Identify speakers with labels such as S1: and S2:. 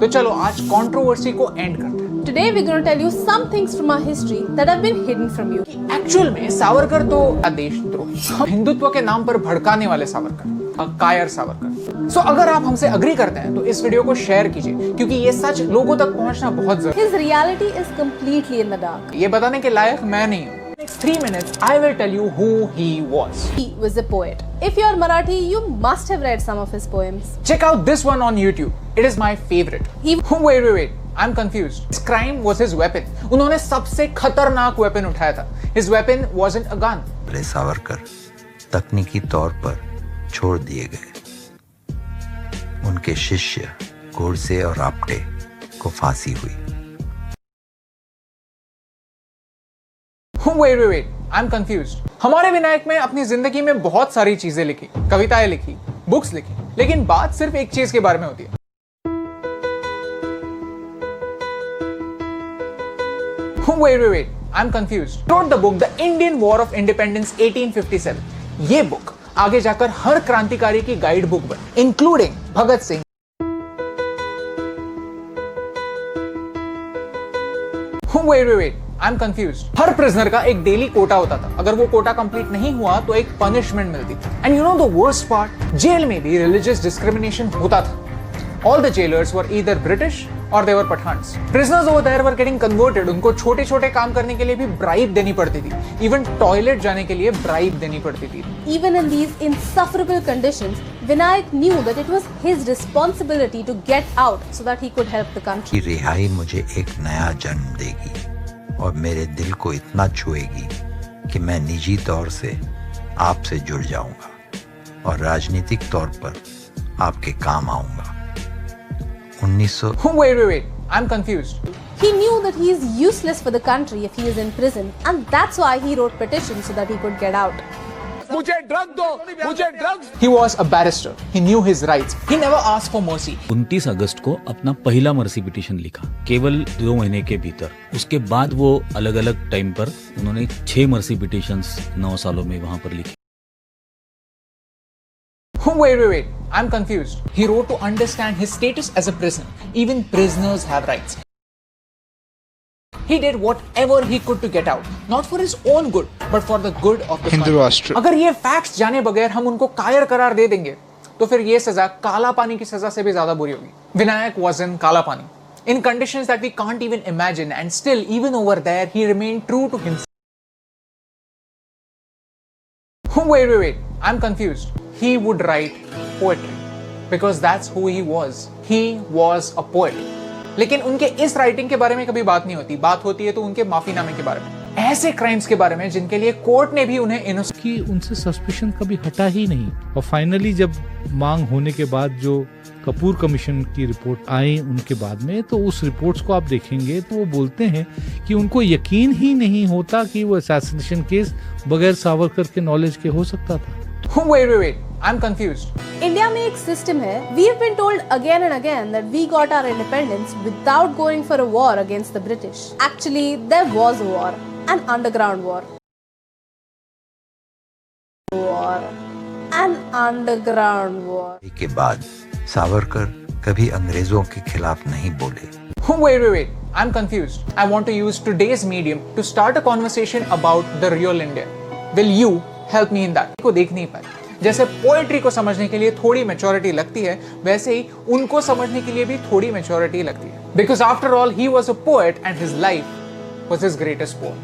S1: तो चलो आज कंट्रोवर्सी को एंड करते हैं।
S2: Today we're going to tell you some things from our history that have been hidden from you.
S1: Actual में सावरकर तो देशद्रोही, हिंदुत्व के नाम पर भड़काने वाले सावरकर, कायर सावरकर। सो अगर आप हमसे अग्री करते हैं तो इस वीडियो को शेयर कीजिए, क्योंकि ये सच लोगों तक पहुंचना बहुत जरूरी
S2: His reality is completely in the dark.
S1: है। ये बताने के लायक मैं नहीं हूँ। Next 3 minutes, I will tell you who he was.
S2: He was a poet. If you're Marathi, you must have read some of his poems.
S1: Check out this one on YouTube. It is my favorite. Wait. I'm confused. His crime was his weapon. उन्होंने सबसे खतरनाक weapon उठाया था. His weapon wasn't a gun.
S3: Savarkar तकनीकी तौर पर छोड़ दिए गए। उनके शिष्य गोडसे और आप्टे को फांसी हुई।
S1: Wait. I'm confused. हमारे विनायक में अपनी जिंदगी में बहुत सारी चीजें लिखी, कविताएं लिखी, बुक्स लिखी, लेकिन बात सिर्फ एक चीज के बारे में होती है। Wait. I'm confused. He wrote the book The Indian War of Independence 1857. ये बुक आगे जाकर हर क्रांतिकारी की गाइड बुक बनी, including Bhagat Singh. Wait. I'm confused. Her prisoner का एक डेली कोटा होता था। अगर वो कोटा कंप्लीट नहीं हुआ तो एक पनिशमेंट मिलती थी। And you know the worst part, जेल में भी रिलीजियस डिस्क्रिमिनेशन होता था। All the jailers were either British or they were Pathans. Prisoners over there were getting converted. उनको छोटे-छोटे काम करने के लिए भी ब्राइब देनी पड़ती थी। Even टॉयलेट जाने के लिए ब्राइब देनी पड़ती थी।
S2: Even in these insufferable conditions, Vinayak knew that it was his responsibility to get out so that he could help the country.
S3: की रिहाई मुझे एक नया जन्म देगी और मेरे दिल को इतना छुएगी कि मैं निजी तौर से आपसे जुड़ जाऊंगा और राजनीतिक तौर पर आपके काम आऊंगा। 1900
S1: Wait. I'm confused.
S2: He knew that he is useless for the country if he is in prison, and that's why he wrote petitions so that he could get out.
S1: मुझे ड्रग दो, मुझे drugs. He was a barrister. He knew his rights. He never asked for mercy.
S4: 29 अगस्त को अपना पहला mercy petition लिखा, केवल 2 महीने के भीतर। उसके बाद वो अलग अलग टाइम पर उन्होंने 6 मर्सी पिटीशंस 9 सालों में वहां पर लिखे।
S1: Wait. I'm confused. He wrote to understand his status as a prisoner. Even prisoners have rights. He did whatever he could to get out, not for his own good, but for the good of the
S5: Hindu
S1: country.
S5: राष्ट्र।
S1: अगर ये facts जाने बगैर हम उनको कायर करार दे देंगे, तो फिर ये सजा काला पानी की सजा से भी ज्यादा बुरी होगी। विनायक was in काला पानी, in conditions that we can't even imagine, and still, even over there, he remained true to himself. Wait. I'm confused. He would write poetry because that's who he was. He was a poet. लेकिन उनके इस writing के बारे में कभी बात नहीं होती। बात होती है तो उनके माफीनामे के बारे में, ऐसे क्राइम्स के बारे में जिनके लिए कोर्ट ने भी उन्हें इनोसेंट
S5: कि उनसे सस्पिशन कभी हटा ही नहीं। और फाइनली जब मांग होने के बाद जो कपूर कमीशन की रिपोर्ट आई उनके बाद में, तो उस रिपोर्ट्स को आप देखेंगे तो वो बोलते हैं कि उनको यकीन ही नहीं होता कि वो असैसिनेशन केस बगैर सावरकर के नॉलेज के हो सकता था।
S1: Wait. I'm confused.
S2: इंडिया में एक सिस्टम है, we have been told again and again that we got our independence without going for a war against the British. Actually, there was a war, an underground war. An underground war.
S3: के बाद सावरकर कभी अंग्रेजों के खिलाफ नहीं बोले।
S1: Wait. I'm confused. I want to use today's medium to start a conversation about the real India. Will you help me in that? को देख नहीं पाए। जैसे पोएट्री को समझने के लिए थोड़ी मैच्योरिटी लगती है, वैसे ही उनको समझने के लिए भी थोड़ी मैच्योरिटी लगती है। Because after all, he was a poet and his life was his greatest poem.